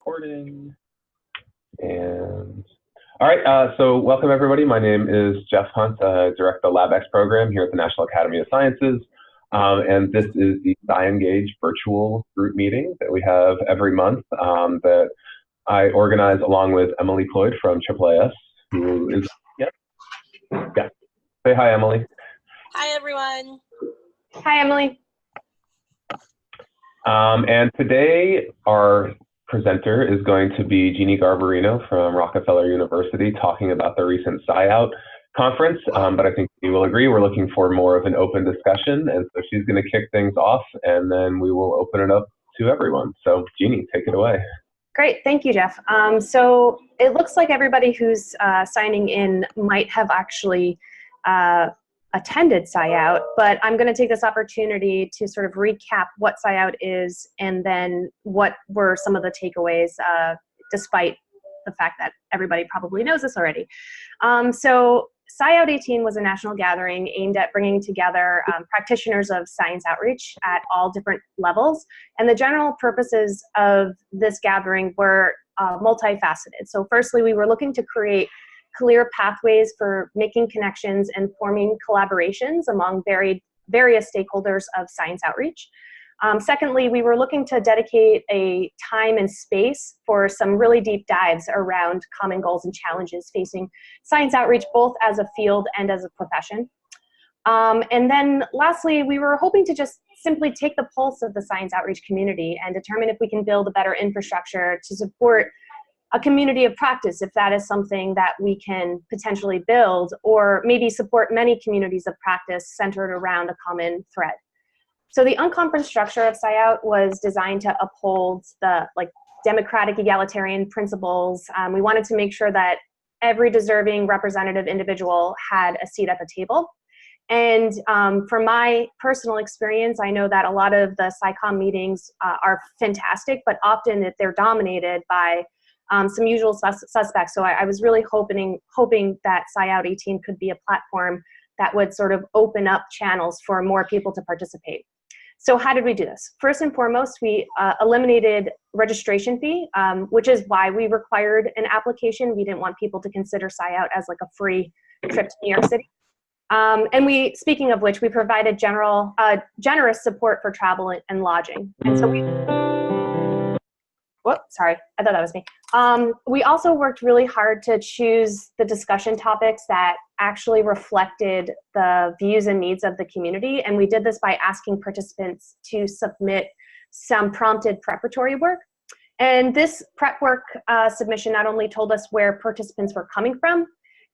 recording. And all right, so welcome everybody. My name is Jeff Hunt. I direct the LabX program here at the National Academy of Sciences. And this is the SciEngage virtual group meeting that we have every month that I organize along with Emily Cloyd from AAAS, who is, yeah. Say hi, Emily. Hi, everyone. Hi, Emily. And today our presenter is going to be Jeanne Garbarino from Rockefeller University talking about the recent SciOut conference. But I think you will agree we're looking for more of an open discussion. And so she's going to kick things off and then we will open it up to everyone. So Jeanne, take it away. Great, thank you, Jeff. So it looks like everybody who's signing in might have actually attended SciOut, but I'm going to take this opportunity to sort of recap what SciOut is and then what were some of the takeaways, despite the fact that everybody probably knows this already. So SciOut18 was a national gathering aimed at bringing together practitioners of science outreach at all different levels. And the general purposes of this gathering were multifaceted. So firstly, we were looking to create clear pathways for making connections and forming collaborations among various stakeholders of science outreach. Secondly, we were looking to dedicate a time and space for some really deep dives around common goals and challenges facing science outreach, both as a field and as a profession. And then lastly, we were hoping to just simply take the pulse of the science outreach community and determine if we can build a better infrastructure to support a community of practice, if that is something that we can potentially build, or maybe support many communities of practice centered around a common thread. So the unconference structure of SciOut was designed to uphold the democratic egalitarian principles. We wanted to make sure that every deserving representative individual had a seat at the table. And from my personal experience, I know that a lot of the SciComm meetings are fantastic, but often that they're dominated by some usual suspects. So I was really hoping that SciOut18 could be a platform that would sort of open up channels for more people to participate. So how did we do this? First and foremost, we eliminated registration fee, which is why we required an application. We didn't want people to consider SciOut as like a free trip to New York City. And speaking of which, we provided generous support for travel and lodging. And so sorry, I thought that was me. We also worked really hard to choose the discussion topics that actually reflected the views and needs of the community. And we did this by asking participants to submit some prompted preparatory work. And this prep work submission not only told us where participants were coming from,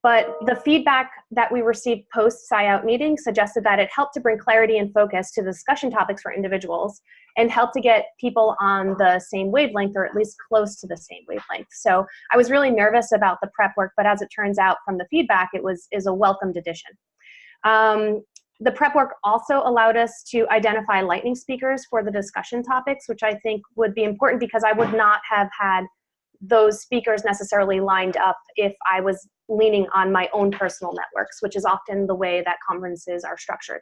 but the feedback that we received post-SciOut meeting suggested that it helped to bring clarity and focus to the discussion topics for individuals and helped to get people on the same wavelength, or at least close to the same wavelength. So I was really nervous about the prep work, but as it turns out from the feedback, is a welcomed addition. The prep work also allowed us to identify lightning speakers for the discussion topics, which I think would be important because I would not have had those speakers necessarily lined up if I was leaning on my own personal networks, which is often the way that conferences are structured.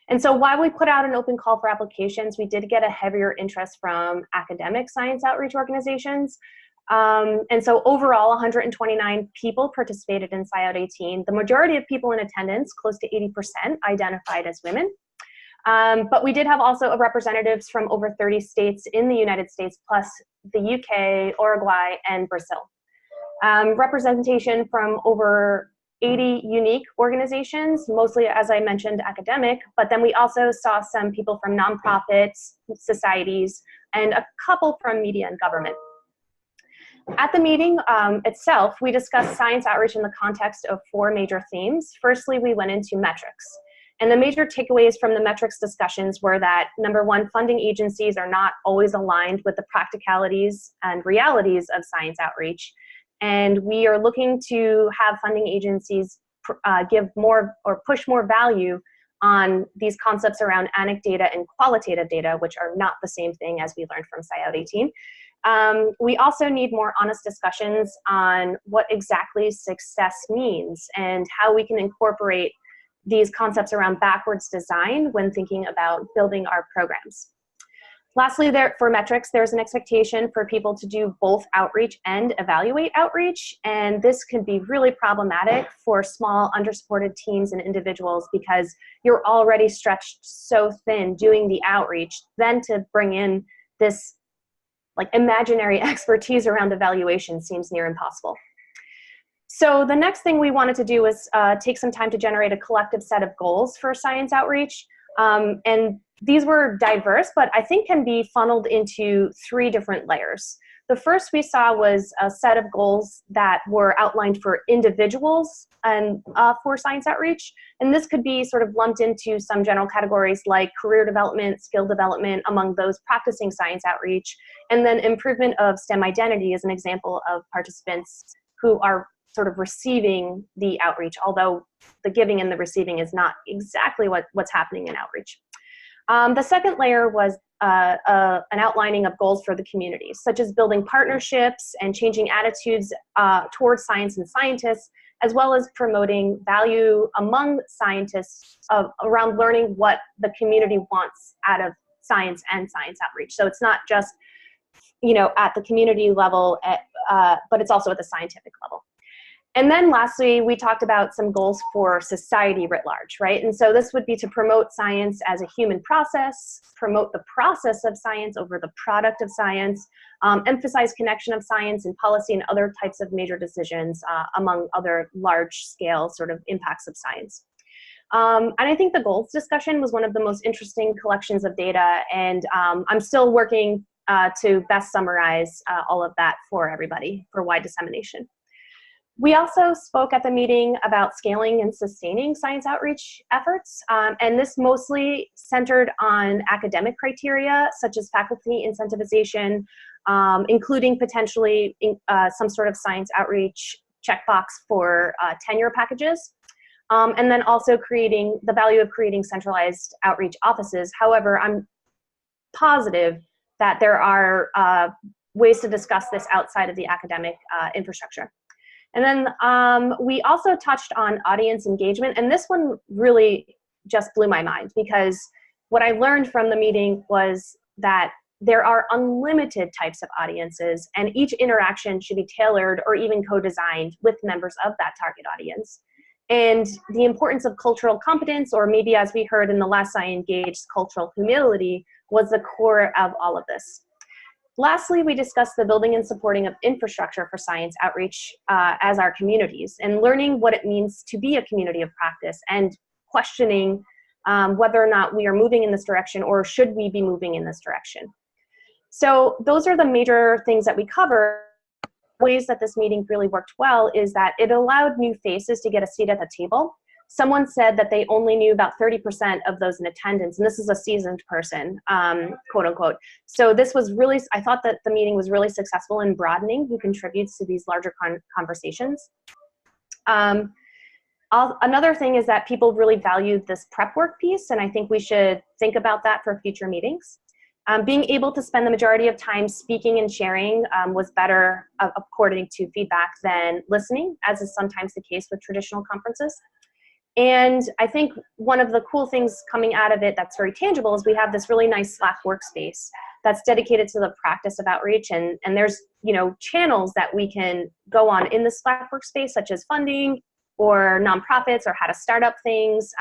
And so while we put out an open call for applications, we did get a heavier interest from academic science outreach organizations. And so overall, 129 people participated in SciOut18. The majority of people in attendance, close to 80%, identified as women. But we did have also representatives from over 30 states in the United States, plus the UK, Uruguay, and Brazil. Representation from over 80 unique organizations, mostly, as I mentioned, academic, but then we also saw some people from nonprofits, societies, and a couple from media and government. At the meeting itself, we discussed science outreach in the context of 4 major themes. Firstly, we went into metrics. And the major takeaways from the metrics discussions were that, number one, funding agencies are not always aligned with the practicalities and realities of science outreach. And we are looking to have funding agencies give more or push more value on these concepts around anecdotal data and qualitative data, which are not the same thing as we learned from SciOut18. We also need more honest discussions on what exactly success means and how we can incorporate these concepts around backwards design when thinking about building our programs. Lastly, for metrics, there's an expectation for people to do both outreach and evaluate outreach, and this can be really problematic for small, undersupported teams and individuals because you're already stretched so thin doing the outreach. Then to bring in this like imaginary expertise around evaluation seems near impossible. So the next thing we wanted to do was take some time to generate a collective set of goals for science outreach. And these were diverse, but I think can be funneled into 3 different layers. The first we saw was a set of goals that were outlined for individuals and for science outreach. And this could be sort of lumped into some general categories like career development, skill development among those practicing science outreach, and then improvement of STEM identity is an example of participants who are sort of receiving the outreach, although the giving and the receiving is not exactly what's happening in outreach. The second layer was an outlining of goals for the community, such as building partnerships and changing attitudes towards science and scientists, as well as promoting value among scientists around learning what the community wants out of science and science outreach. So it's not just, you know, at the community level, but it's also at the scientific level. And then lastly, we talked about some goals for society writ large, right? And so this would be to promote science as a human process, promote the process of science over the product of science, emphasize connection of science and policy and other types of major decisions among other large scale sort of impacts of science. And I think the goals discussion was one of the most interesting collections of data, and I'm still working to best summarize all of that for everybody for wide dissemination. We also spoke at the meeting about scaling and sustaining science outreach efforts, and this mostly centered on academic criteria, such as faculty incentivization, including potentially some sort of science outreach checkbox for tenure packages, and then also creating the value of creating centralized outreach offices. However, I'm positive that there are ways to discuss this outside of the academic infrastructure. And then we also touched on audience engagement, and this one really just blew my mind because what I learned from the meeting was that there are unlimited types of audiences, and each interaction should be tailored or even co-designed with members of that target audience. And the importance of cultural competence, or maybe as we heard in the last SciEngage, cultural humility, was the core of all of this. Lastly, we discussed the building and supporting of infrastructure for science outreach as our communities, and learning what it means to be a community of practice, and questioning whether or not we are moving in this direction or should we be moving in this direction. So those are the major things that we cover. Ways that this meeting really worked well is that it allowed new faces to get a seat at the table. Someone said that they only knew about 30% of those in attendance, and this is a seasoned person, quote unquote. So this was really, I thought that the meeting was really successful in broadening who contributes to these larger conversations. Another thing is that people really valued this prep work piece, and I think we should think about that for future meetings. Being able to spend the majority of time speaking and sharing was better, according to feedback, than listening, as is sometimes the case with traditional conferences. And I think one of the cool things coming out of it that's very tangible is we have this really nice Slack workspace that's dedicated to the practice of outreach, and there's, you know, channels that we can go on in the Slack workspace, such as funding or nonprofits or how to start up things.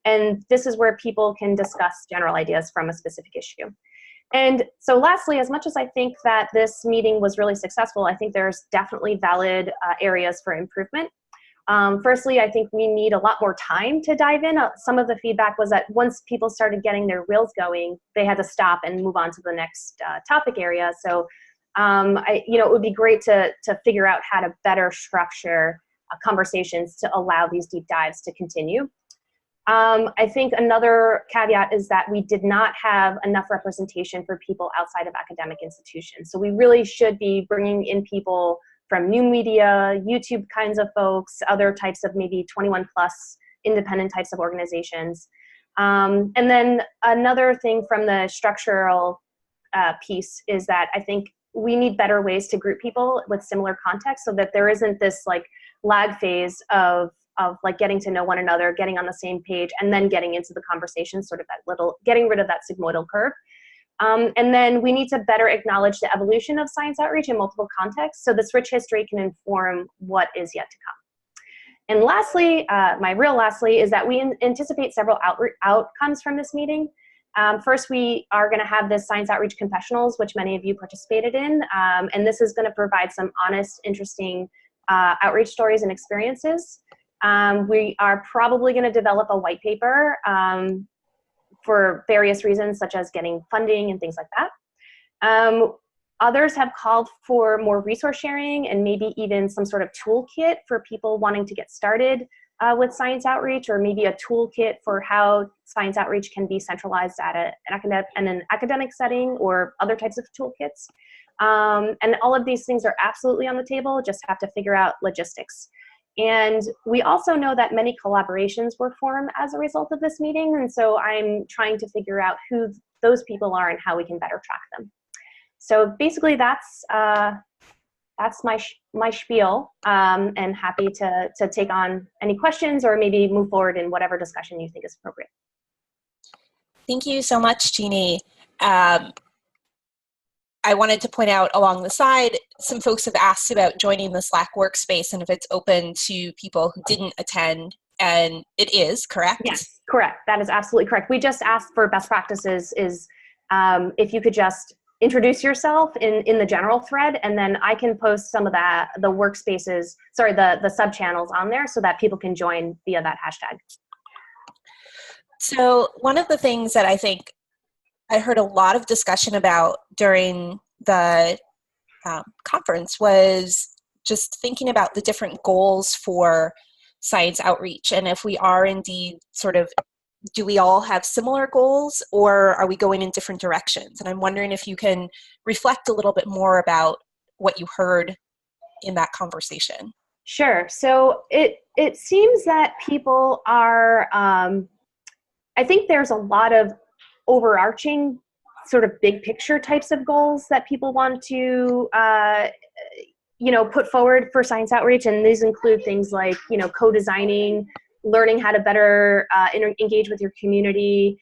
And this is where people can discuss general ideas from a specific issue. And so lastly, as much as I think that this meeting was really successful, I think there's definitely valid areas for improvement. Firstly, I think we need a lot more time to dive in. Some of the feedback was that once people started getting their wheels going, they had to stop and move on to the next topic area. So, it would be great to figure out how to better structure conversations to allow these deep dives to continue. I think another caveat is that we did not have enough representation for people outside of academic institutions. So we really should be bringing in people from new media, YouTube kinds of folks, other types of maybe 21 plus independent types of organizations. And then another thing from the structural piece is that I think we need better ways to group people with similar context so that there isn't this like lag phase of like getting to know one another, getting on the same page, and then getting into the conversation, sort of that little, getting rid of that sigmoidal curve. And then we need to better acknowledge the evolution of science outreach in multiple contexts, so this rich history can inform what is yet to come. And lastly, my real lastly, is that we anticipate several outcomes from this meeting. First, we are going to have this Science Outreach Confessionals, which many of you participated in, and this is going to provide some honest, interesting outreach stories and experiences. We are probably going to develop a white paper for various reasons, such as getting funding and things like that. Others have called for more resource sharing and maybe even some sort of toolkit for people wanting to get started with science outreach, or maybe a toolkit for how science outreach can be centralized at an academic setting, or other types of toolkits. And all of these things are absolutely on the table, just have to figure out logistics. And we also know that many collaborations were formed as a result of this meeting, and so I'm trying to figure out who those people are and how we can better track them. So basically that's my spiel, and happy to take on any questions or maybe move forward in whatever discussion you think is appropriate. Thank you so much, Jeannie. I wanted to point out along the side, some folks have asked about joining the Slack workspace and if it's open to people who didn't attend, and it is, correct? Yes, correct. That is absolutely correct. We just asked for best practices is if you could just introduce yourself in the general thread, and then I can post some of the workspaces, sorry, the sub-channels on there so that people can join via that hashtag. So one of the things that I think I heard a lot of discussion about during the conference was just thinking about the different goals for science outreach, and if we are indeed sort of, do we all have similar goals, or are we going in different directions? And I'm wondering if you can reflect a little bit more about what you heard in that conversation. Sure. So it seems that people are, I think there's a lot of overarching sort of big picture types of goals that people want to put forward for science outreach, and these include things like co-designing, learning how to better engage with your community,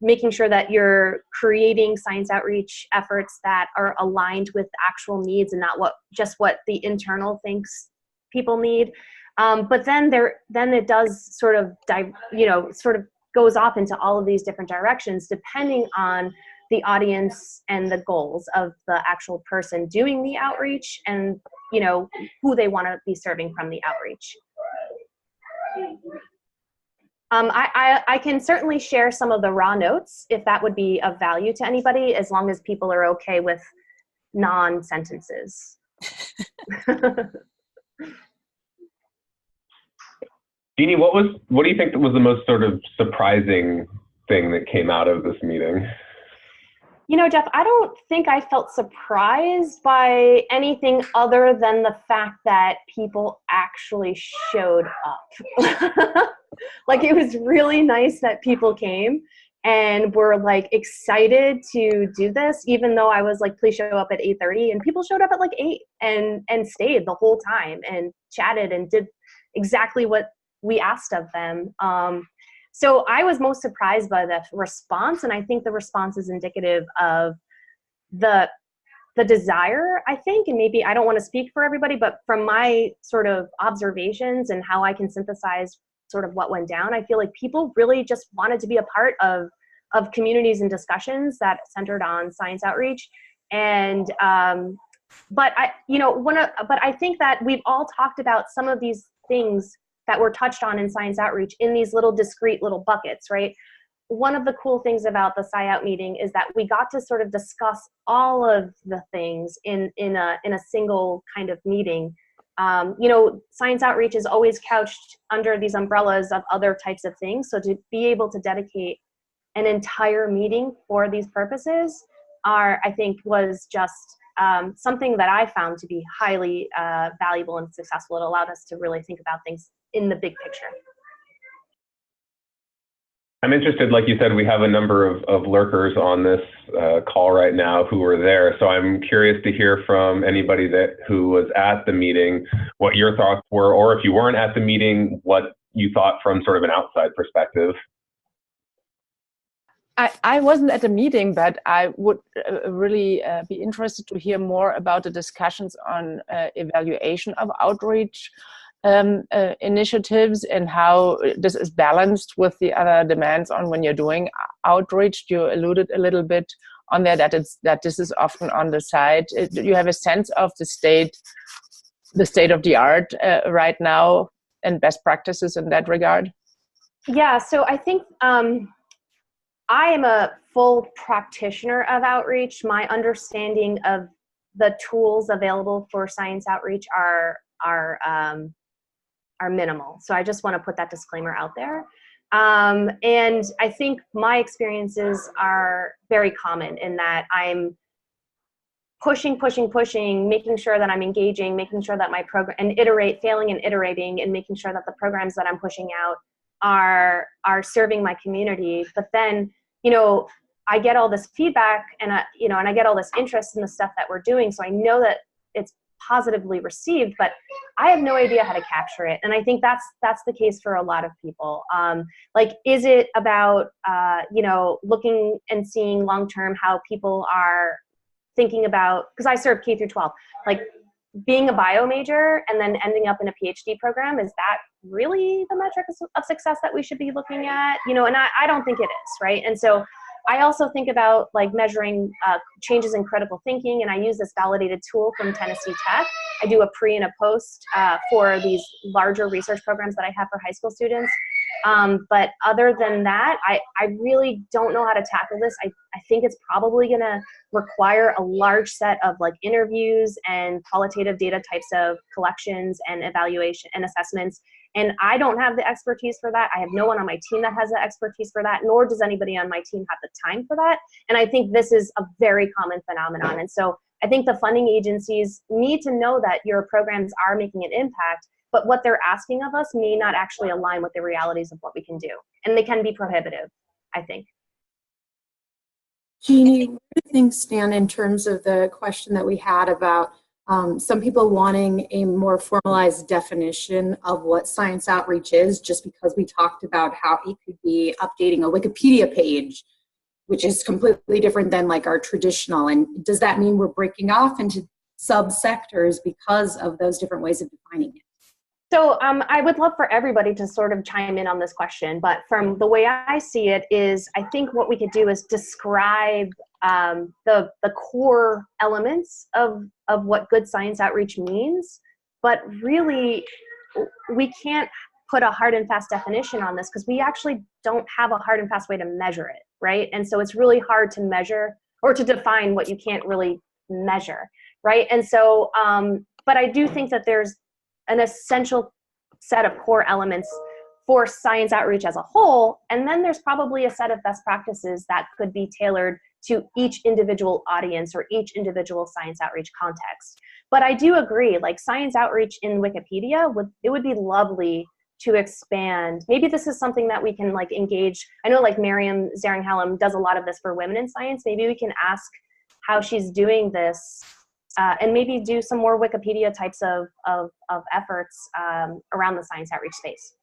making sure that you're creating science outreach efforts that are aligned with actual needs and not just what the internal thinks people need. But then it does sort of goes off into all of these different directions depending on the audience and the goals of the actual person doing the outreach, and who they want to be serving from the outreach. I can certainly share some of the raw notes if that would be of value to anybody, as long as people are okay with non-sentences. Jeannie, what do you think was the most sort of surprising thing that came out of this meeting? Jeff, I don't think I felt surprised by anything other than the fact that people actually showed up. Like, it was really nice that people came and were like excited to do this, even though I was like, please show up at 8:30, and people showed up at like 8 and stayed the whole time and chatted and did exactly what we asked of them. So I was most surprised by the response, and I think the response is indicative of the desire, I think, and maybe I don't want to speak for everybody, but from my sort of observations and how I can synthesize sort of what went down, I feel like people really just wanted to be a part of communities and discussions that centered on science outreach. And but I think that we've all talked about some of these things that were touched on in science outreach in these little discrete little buckets, right? One of the cool things about the SciOut meeting is that we got to sort of discuss all of the things in a single kind of meeting. Science outreach is always couched under these umbrellas of other types of things. So to be able to dedicate an entire meeting for these purposes I think was just something that I found to be highly valuable and successful. It allowed us to really think about things in the big picture. I'm interested, like you said, we have a number of lurkers on this call right now who were there. So I'm curious to hear from anybody who was at the meeting, what your thoughts were, or if you weren't at the meeting, what you thought from sort of an outside perspective. I wasn't at the meeting, but I would really be interested to hear more about the discussions on evaluation of outreach initiatives and how this is balanced with the other demands on when you're doing outreach. You alluded a little bit on there that this is often on the side. You have a sense of the state of the art right now and best practices in that regard? Yeah, so I think I am a full practitioner of outreach. My understanding of the tools available for science outreach are minimal. So I just want to put that disclaimer out there. And I think my experiences are very common in that I'm pushing, making sure that I'm engaging, making sure that my program, and failing and iterating, and making sure that the programs that I'm pushing out are serving my community. But then, I get all this feedback and I get all this interest in the stuff that we're doing. So I know that it's positively received, but I have no idea how to capture it. And I think that's the case for a lot of people. Is it about, looking and seeing long-term how people are thinking about, because I serve K through 12, being a bio major and then ending up in a PhD program, is that really the metric of success that we should be looking at? And I don't think it is, right? And so I also think about measuring changes in critical thinking, and I use this validated tool from Tennessee Tech. I do a pre and a post for these larger research programs that I have for high school students. But other than that, I really don't know how to tackle this. I think it's probably going to require a large set of interviews and qualitative data types of collections and evaluation and assessments. And I don't have the expertise for that. I have no one on my team that has the expertise for that, nor does anybody on my team have the time for that. And I think this is a very common phenomenon. And so I think the funding agencies need to know that your programs are making an impact, but what they're asking of us may not actually align with the realities of what we can do. And they can be prohibitive, I think. Jeannie, where do things stand in terms of the question that we had about some people wanting a more formalized definition of what science outreach is, just because we talked about how it could be updating a Wikipedia page, which is completely different than our traditional. And does that mean we're breaking off into subsectors because of those different ways of defining it? So I would love for everybody to sort of chime in on this question, but from the way I see it is, I think what we could do is describe the core elements of what good science outreach means, but really we can't put a hard and fast definition on this because we actually don't have a hard and fast way to measure it, right? And so it's really hard to measure or to define what you can't really measure, right? And so, but I do think that there's an essential set of core elements for science outreach as a whole, and then there's probably a set of best practices that could be tailored to each individual audience or each individual science outreach context. But I do agree, science outreach in Wikipedia, it would be lovely to expand. Maybe this is something that we can engage. I know Miriam Zaringhalem does a lot of this for women in science. Maybe we can ask how she's doing this and maybe do some more Wikipedia types of efforts around the science outreach space.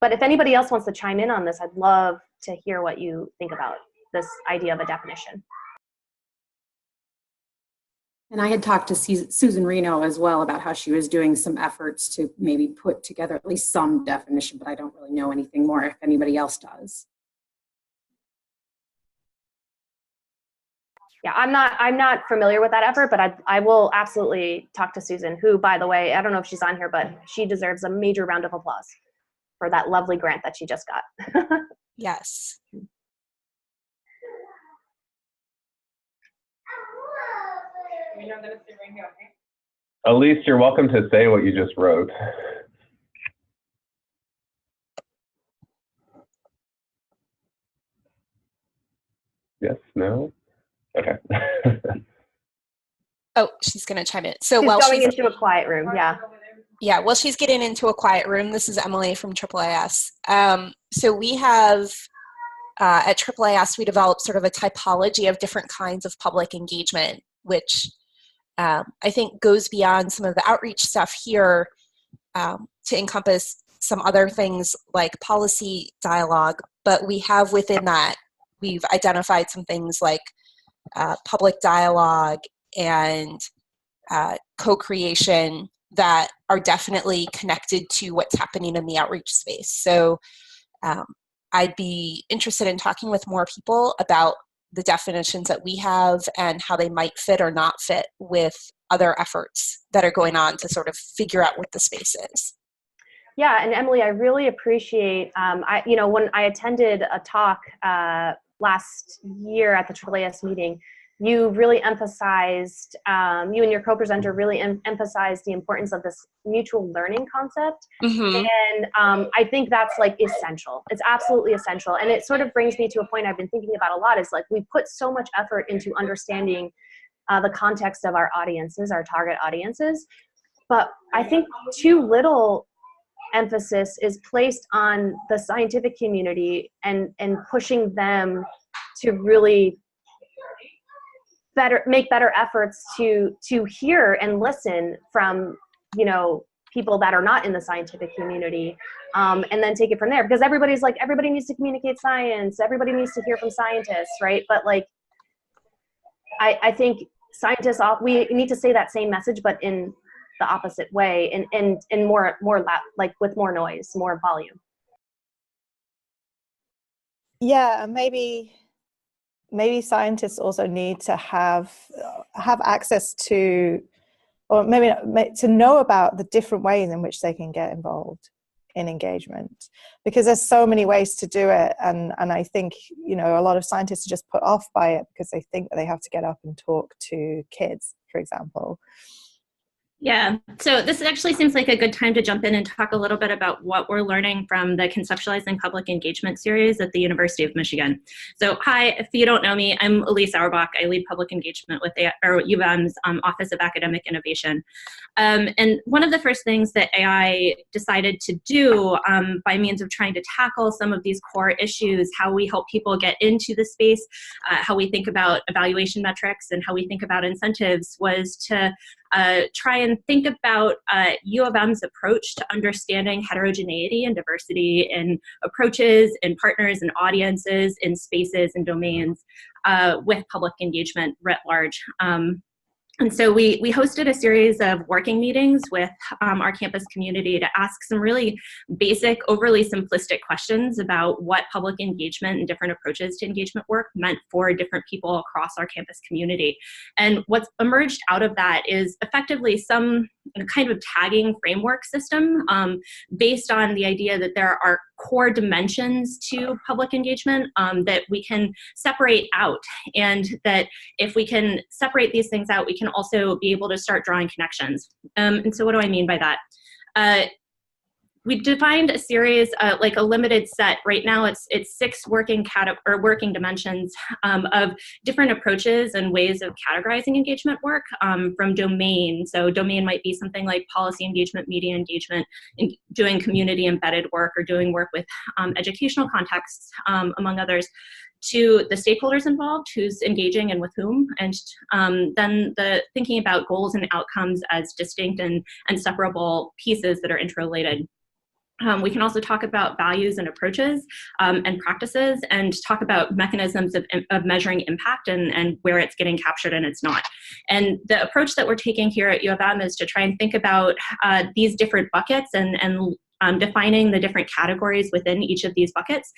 But if anybody else wants to chime in on this, I'd love to hear what you think about this idea of a definition. And I had talked to Susan Reno as well about how she was doing some efforts to maybe put together at least some definition, but I don't really know anything more if anybody else does. Yeah, I'm not familiar with that effort, but I will absolutely talk to Susan, who, by the way, I don't know if she's on here, but she deserves a major round of applause for that lovely grant that she just got. Yes. Elise, you're welcome to say what you just wrote. Yes, no? Okay. Oh, she's going to chime in. So she's going into a quiet room, yeah. Yeah, well, she's getting into a quiet room. This is Emily from AAAS. So we have, at AAAS, we developed sort of a typology of different kinds of public engagement, which I think goes beyond some of the outreach stuff here to encompass some other things like policy dialogue. But we have within that we've identified some things like public dialogue and co-creation that are definitely connected to what's happening in the outreach space. So I'd be interested in talking with more people about the definitions that we have and how they might fit or not fit with other efforts that are going on to sort of figure out what the space is. Yeah, and Emily, I really appreciate, when I attended a talk last year at the AAAS meeting, you really emphasized, you and your co-presenter really emphasized the importance of this mutual learning concept. Mm-hmm. And I think that's like essential. It's absolutely essential. And it sort of brings me to a point I've been thinking about a lot, is like we put so much effort into understanding the context of our audiences, our target audiences. But I think too little emphasis is placed on the scientific community and pushing them to really make better efforts to hear and listen from, people that are not in the scientific community, and then take it from there. Because everybody's like, everybody needs to communicate science, everybody needs to hear from scientists, right? But like, I think scientists, we need to say that same message, but in the opposite way, and more like with more noise, more volume. Yeah, maybe scientists also need to have access to, or maybe to know about the different ways in which they can get involved in engagement, because there's so many ways to do it, and I think a lot of scientists are just put off by it because they think that they have to get up and talk to kids, for example. Yeah, so this actually seems like a good time to jump in and talk a little bit about what we're learning from the Conceptualizing Public Engagement series at the University of Michigan. So hi, if you don't know me, I'm Elise Auerbach. I lead public engagement with U of M's Office of Academic Innovation. And one of the first things that AI decided to do by means of trying to tackle some of these core issues, how we help people get into the space, how we think about evaluation metrics, and how we think about incentives, was to try and think about U of M's approach to understanding heterogeneity and diversity in approaches, in partners and audiences, in spaces and domains with public engagement writ large. And so we hosted a series of working meetings with our campus community to ask some really basic, overly simplistic questions about what public engagement and different approaches to engagement work meant for different people across our campus community. And what's emerged out of that is effectively some kind of tagging framework system based on the idea that there are core dimensions to public engagement that we can separate out, and that if we can separate these things out, we can also be able to start drawing connections. And so what do I mean by that? We defined a series, like a limited set. Right now, it's 6 working dimensions of different approaches and ways of categorizing engagement work from domain. So domain might be something like policy engagement, media engagement, doing community embedded work, or doing work with educational contexts, among others, to the stakeholders involved, who's engaging and with whom, and then the thinking about goals and outcomes as distinct and separable pieces that are interrelated. We can also talk about values and approaches and practices, and talk about mechanisms of measuring impact and where it's getting captured and it's not. And the approach that we're taking here at U of M is to try and think about these different buckets and defining the different categories within each of these buckets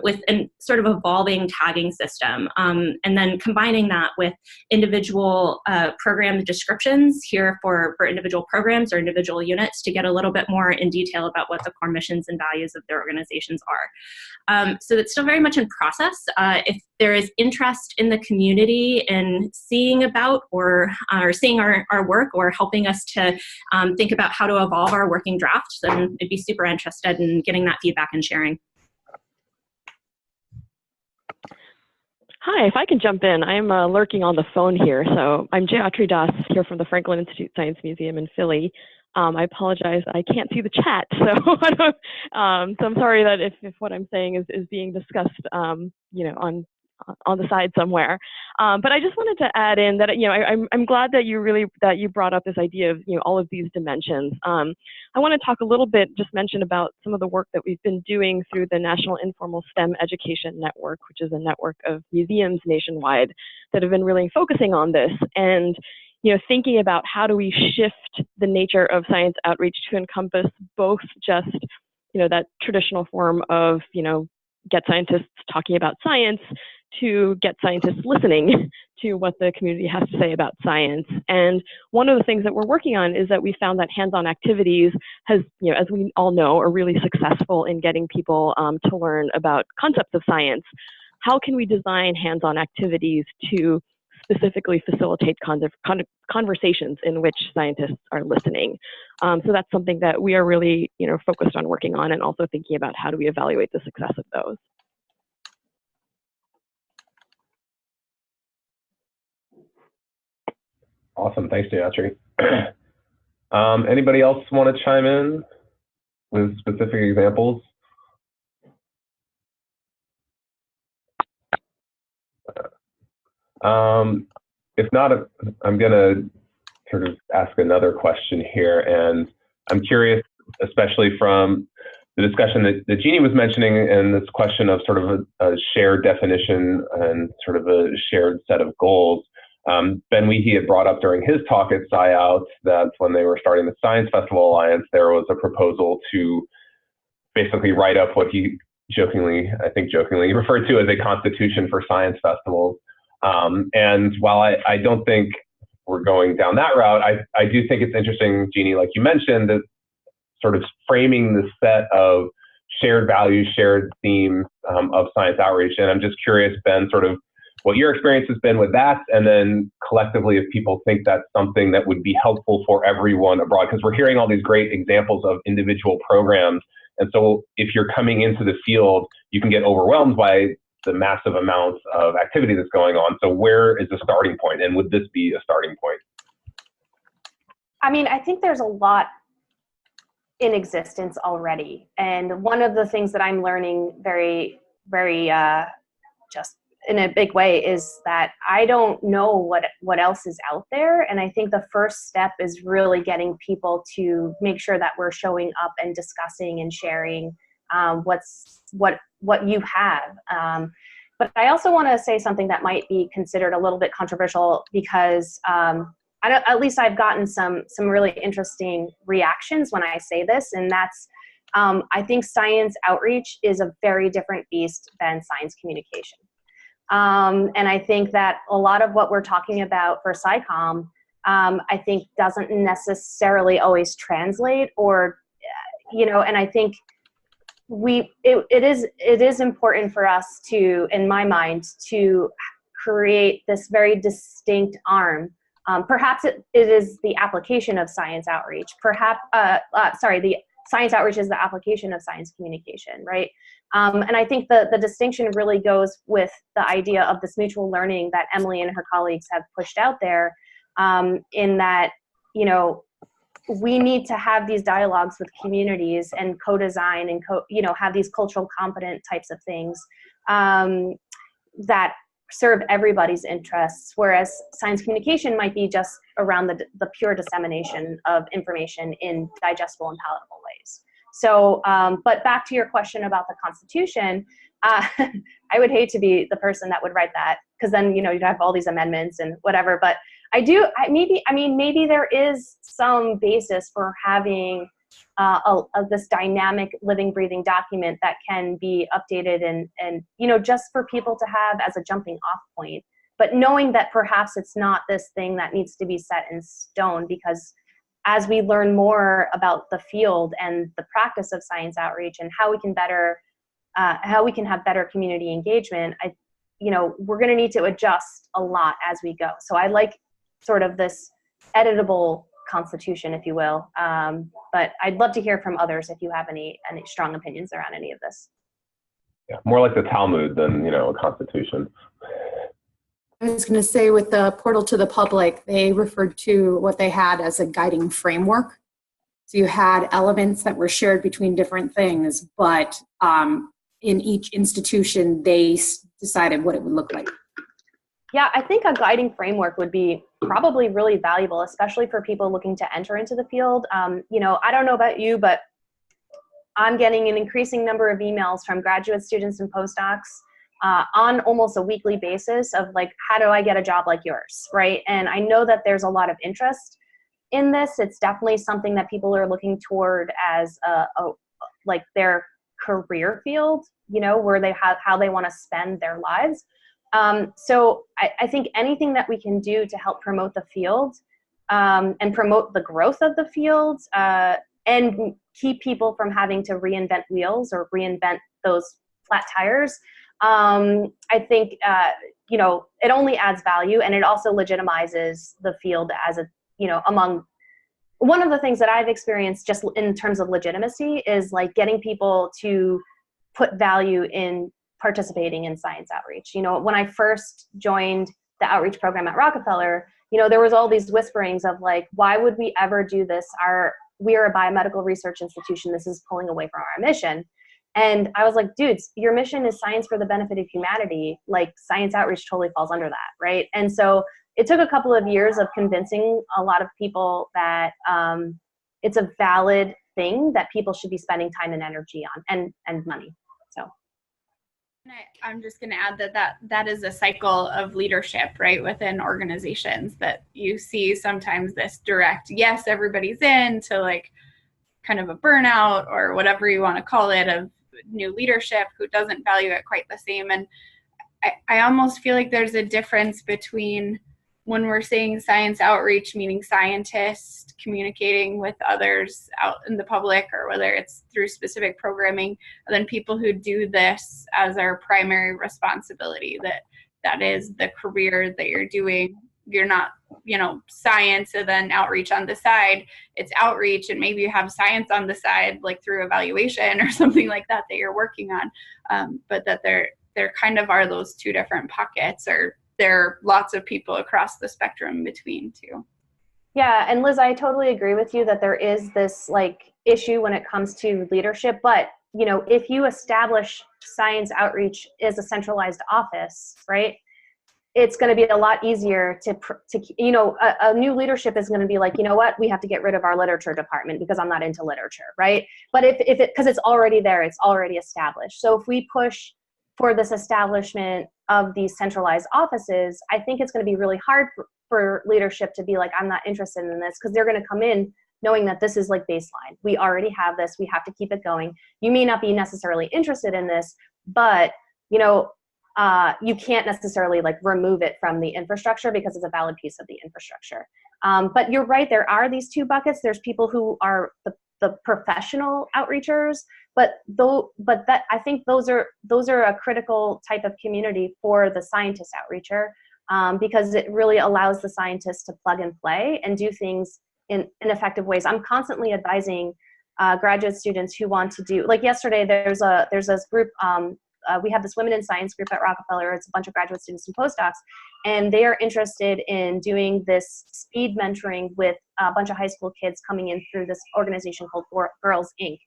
with a sort of evolving tagging system, and then combining that with individual program descriptions here for individual programs or individual units to get a little bit more in detail about what the core missions and values of their organizations are. So it's still very much in process. If there is interest in the community in seeing about or seeing our work, or helping us to think about how to evolve our working drafts, then I'd be super interested in getting that feedback and sharing. Hi, if I can jump in, I'm lurking on the phone here. So I'm Jayatri Das here from the Franklin Institute Science Museum in Philly. I apologize, I can't see the chat, so so I'm sorry that if what I'm saying is being discussed, on on the side somewhere. But I just wanted to add in that, I'm glad that you brought up this idea of, all of these dimensions. I want to talk a little bit, just mention about some of the work that we've been doing through the National Informal STEM Education Network, which is a network of museums nationwide that have been really focusing on this. And thinking about how do we shift the nature of science outreach to encompass both just, that traditional form of, get scientists talking about science to get scientists listening to what the community has to say about science. And one of the things that we're working on is that we found that hands-on activities has, as we all know, are really successful in getting people to learn about concepts of science. How can we design hands-on activities to specifically facilitate conversations in which scientists are listening? So that's something that we are really, focused on working on, and also thinking about how do we evaluate the success of those. Awesome, thanks, Gayatri. Anybody else want to chime in with specific examples? If not, I'm going to sort of ask another question here, and I'm curious, especially from the discussion that Jeannie was mentioning, and this question of sort of a shared definition and sort of a shared set of goals. Ben Weehee had brought up during his talk at SciOut that when they were starting the Science Festival Alliance, there was a proposal to basically write up what he jokingly referred to as a constitution for science festivals. And while I don't think we're going down that route, I do think it's interesting, Jeannie, like you mentioned, that sort of framing the set of shared values, shared themes of science outreach. And I'm just curious, Ben, sort of what your experience has been with that, and then collectively if people think that's something that would be helpful for everyone abroad, because we're hearing all these great examples of individual programs. And so if you're coming into the field, you can get overwhelmed by the massive amounts of activity that's going on. So where is the starting point, and would this be a starting point? I mean, I think there's a lot in existence already. And one of the things that I'm learning very, very just in a big way is that I don't know what else is out there. And I think the first step is really getting people to make sure that we're showing up and discussing and sharing what you have. But I also want to say something that might be considered a little bit controversial, because at least I've gotten some really interesting reactions when I say this, and that's I think science outreach is a very different beast than science communication. And I think that a lot of what we're talking about for SciComm, I think doesn't necessarily always translate, or, and I think it is important for us to, in my mind, to create this very distinct arm. Perhaps it is the application of science outreach. Perhaps, the science outreach is the application of science communication, right? And I think the distinction really goes with the idea of this mutual learning that Emily and her colleagues have pushed out there, in that, we need to have these dialogues with communities and co-design and have these cultural competent types of things that serve everybody's interests, whereas science communication might be just around the pure dissemination of information in digestible and palatable ways. So, but back to your question about the Constitution, I would hate to be the person that would write that, because then, you'd have all these amendments and whatever, but maybe there is some basis for having this dynamic, living, breathing document that can be updated and just for people to have as a jumping off point, but knowing that perhaps it's not this thing that needs to be set in stone, because as we learn more about the field and the practice of science outreach and how we can have better community engagement, we're going to need to adjust a lot as we go. So I like sort of this editable constitution, if you will. But I'd love to hear from others if you have any strong opinions around any of this. Yeah, more like the Talmud than, a constitution. I was going to say, with the portal to the public, they referred to what they had as a guiding framework. So you had elements that were shared between different things, but in each institution, they decided what it would look like? Yeah, I think a guiding framework would be probably really valuable, especially for people looking to enter into the field. You know, I don't know about you, but I'm getting an increasing number of emails from graduate students and postdocs on almost a weekly basis of like, how do I get a job like yours, right? And I know that there's a lot of interest in this. It's definitely something that people are looking toward as like their career field, you know, where they have how they want to spend their lives. So I think anything that we can do to help promote the field and promote the growth of the field and keep people from having to reinvent wheels or reinvent those flat tires, I think, you know, it only adds value, and it also legitimizes the field as a, you know, among one of the things that I've experienced just in terms of legitimacy is like getting people to put value in participating in science outreach. You know, when I first joined the outreach program at Rockefeller, you know, there was all these whisperings of like, why would we ever do this? We are a biomedical research institution. This is pulling away from our mission. And I was like, dudes, your mission is science for the benefit of humanity. Like science outreach totally falls under that, right? And so it took a couple of years of convincing a lot of people that it's a valid thing that people should be spending time and energy on and money. So. I'm just going to add that is a cycle of leadership, right, within organizations, that you see sometimes this direct, yes, everybody's in, to like kind of a burnout or whatever you want to call it, of new leadership who doesn't value it quite the same. And I almost feel like there's a difference between when we're saying science outreach, meaning scientists communicating with others out in the public, or whether it's through specific programming, and then people who do this as our primary responsibility, that is the career that you're doing. You're not, you know, science and then outreach on the side. It's outreach, and maybe you have science on the side, like through evaluation or something like that you're working on. But that there kind of are those two different pockets, or there are lots of people across the spectrum between too. Yeah, and Liz, I totally agree with you that there is this like issue when it comes to leadership. But you know, if you establish science outreach as a centralized office, right, it's going to be a lot easier to you know, a new leadership is going to be like, you know what, we have to get rid of our literature department because I'm not into literature, right? But if it, because it's already there, it's already established. So if we push for this establishment of these centralized offices, I think it's going to be really hard for leadership to be like, I'm not interested in this, because they're going to come in knowing that this is like baseline. We already have this. We have to keep it going. You may not be necessarily interested in this, but you know, you can't necessarily like remove it from the infrastructure because it's a valid piece of the infrastructure. But you're right, there are these two buckets. There's people who are the professional outreachers, but that I think those are a critical type of community for the scientist outreacher, because it really allows the scientists to plug and play and do things in effective ways. I'm constantly advising graduate students who want to do, like yesterday, there's this group. We have this Women in Science group at Rockefeller. It's a bunch of graduate students and postdocs, and they are interested in doing this speed mentoring with a bunch of high school kids coming in through this organization called Girls Inc.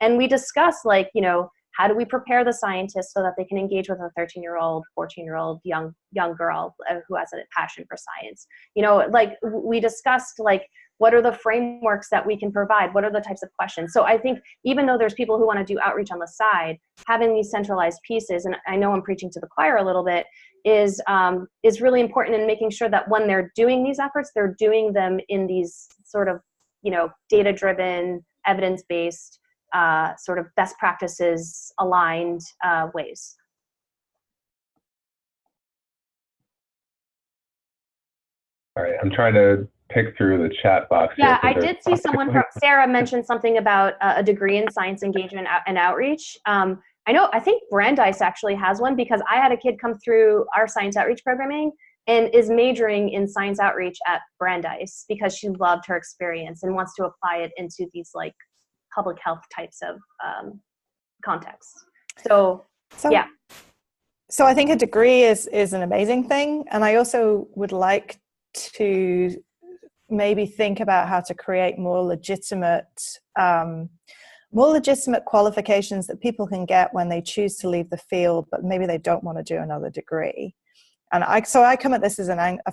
And we discuss, like, you know, how do we prepare the scientists so that they can engage with a 13-year-old, 14-year-old young girl who has a passion for science? You know, like we discussed, like, what are the frameworks that we can provide? What are the types of questions? So I think even though there's people who want to do outreach on the side, having these centralized pieces, and I know I'm preaching to the choir a little bit, is really important in making sure that when they're doing these efforts, they're doing them in these sort of, you know, data-driven, evidence-based, sort of best practices aligned ways. All right, I'm trying to pick through the chat box. Yeah, I did see someone from Sarah mention something about a degree in science engagement and outreach. I think Brandeis actually has one, because I had a kid come through our science outreach programming and is majoring in science outreach at Brandeis because she loved her experience and wants to apply it into these like public health types of contexts. So yeah. So I think a degree is an amazing thing. And I also would like to maybe think about how to create more legitimate more legitimate qualifications that people can get when they choose to leave the field, but maybe they don't want to do another degree. And so I come at this as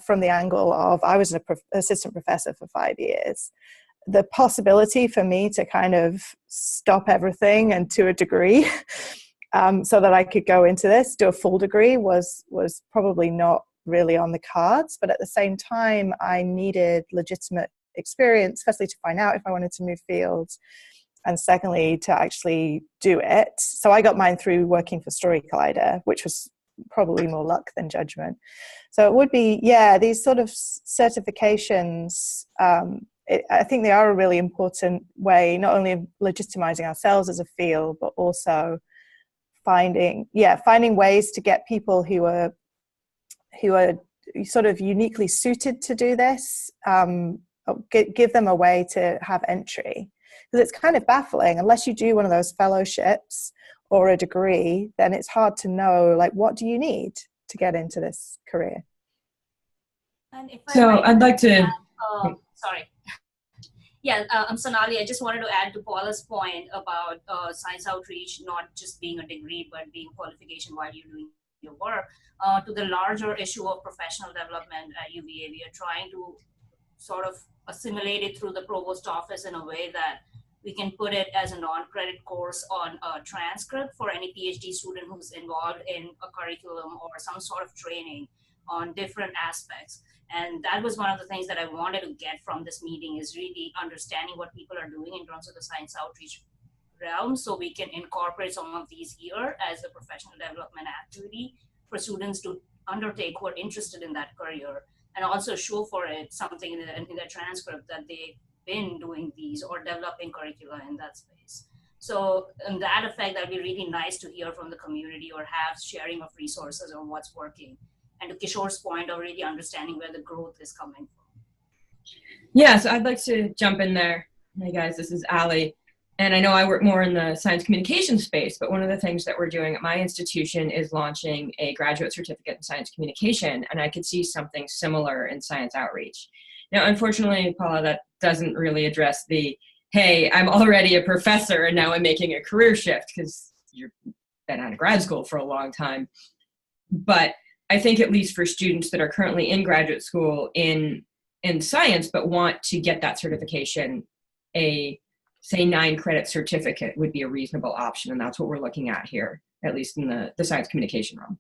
from the angle of, I was an assistant professor for 5 years. The possibility for me to kind of stop everything and to a degree, so that I could go into this, do a full degree, was probably not really on the cards. But at the same time, I needed legitimate experience, firstly to find out if I wanted to move fields, and secondly to actually do it. So I got mine through working for Story Collider, which was probably more luck than judgment. So it would be, yeah, these sort of certifications, I think they are a really important way, not only of legitimizing ourselves as a field, but also finding ways to get people who are sort of uniquely suited to do this, give them a way to have entry. Because it's kind of baffling, unless you do one of those fellowships or a degree, then it's hard to know, like, what do you need to get into this career? And if so I'd like to... sorry. Yeah, I'm Sonali. I just wanted to add to Paula's point about science outreach not just being a degree, but being qualification while you're doing your work. To the larger issue of professional development at UVA, we are trying to sort of assimilate it through the provost office in a way that we can put it as a non-credit course on a transcript for any PhD student who's involved in a curriculum or some sort of training on different aspects. And that was one of the things that I wanted to get from this meeting, is really understanding what people are doing in terms of the science outreach realm, so we can incorporate some of these here as a professional development activity for students to undertake who are interested in that career, and also show for it something in the transcript that they've been doing these or developing curricula in that space. So in that effect, that'd be really nice to hear from the community or have sharing of resources on what's working. And to Kishore's point, already understanding where the growth is coming from. Yeah, so I'd like to jump in there. Hey guys, this is Ali. And I know I work more in the science communication space, but one of the things that we're doing at my institution is launching a graduate certificate in science communication, and I could see something similar in science outreach. Now, unfortunately, Paula, that doesn't really address the, hey, I'm already a professor and now I'm making a career shift, because you've been out of grad school for a long time. But I think at least for students that are currently in graduate school in science but want to get that certification, a say 9-credit certificate would be a reasonable option, and that's what we're looking at here, at least in the science communication realm.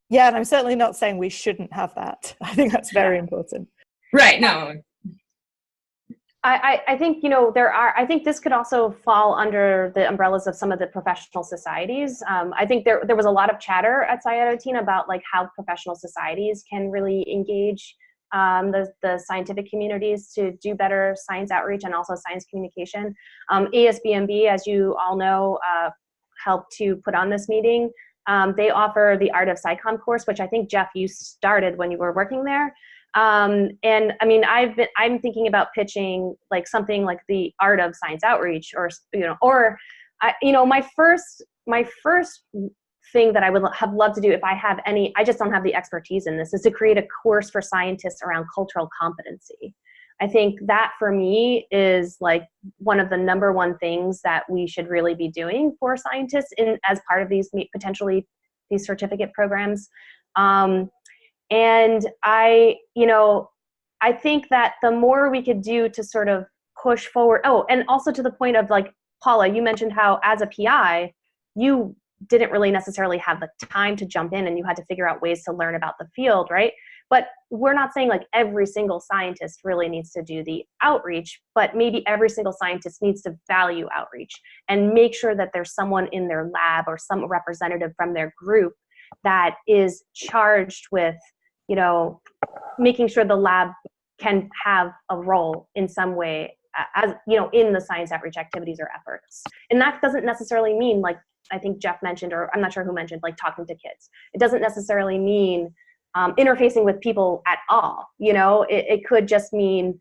Yeah, and I'm certainly not saying we shouldn't have that. I think that's very important. Right, no. I think, I think this could also fall under the umbrellas of some of the professional societies. I think there was a lot of chatter at SciOut18 about like how professional societies can really engage the scientific communities to do better science outreach and also science communication. ASBMB, as you all know, helped to put on this meeting. They offer the Art of SciComm course, which I think, Jeff, you started when you were working there. And I mean, I'm thinking about pitching like something like the Art of Science Outreach, or my first thing that I would have loved to do, if I have any, I just don't have the expertise in this, is to create a course for scientists around cultural competency. I think that for me is like one of the #1 things that we should really be doing for scientists as part of these potentially these certificate programs. And I think that the more we could do to sort of push forward, and also to the point of like, Paula, you mentioned how as a PI, you didn't really necessarily have the time to jump in and you had to figure out ways to learn about the field, right? But we're not saying like every single scientist really needs to do the outreach, but maybe every single scientist needs to value outreach and make sure that there's someone in their lab or some representative from their group that is charged with making sure the lab can have a role in some way, as in the science outreach activities or efforts. And that doesn't necessarily mean, like I think Jeff mentioned, or I'm not sure who mentioned, like talking to kids. It doesn't necessarily mean interfacing with people at all. It could just mean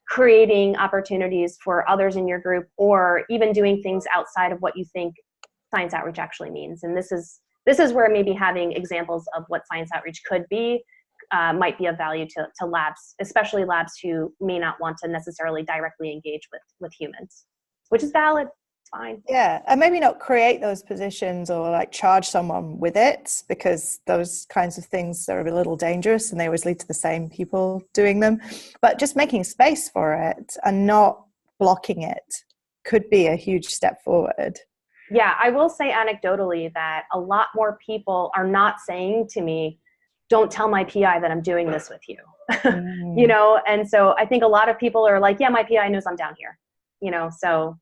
creating opportunities for others in your group, or even doing things outside of what you think science outreach actually means. And this is where maybe having examples of what science outreach could be might be of value to labs, especially labs who may not want to necessarily directly engage with humans, which is valid. fine. Yeah, and maybe not create those positions or like charge someone with it, because those kinds of things are a little dangerous and they always lead to the same people doing them. But just making space for it and not blocking it could be a huge step forward. Yeah, I will say anecdotally that a lot more people are not saying to me, don't tell my PI that I'm doing this with you. You know, and so I think a lot of people are like, yeah, my PI knows I'm down here, you know, so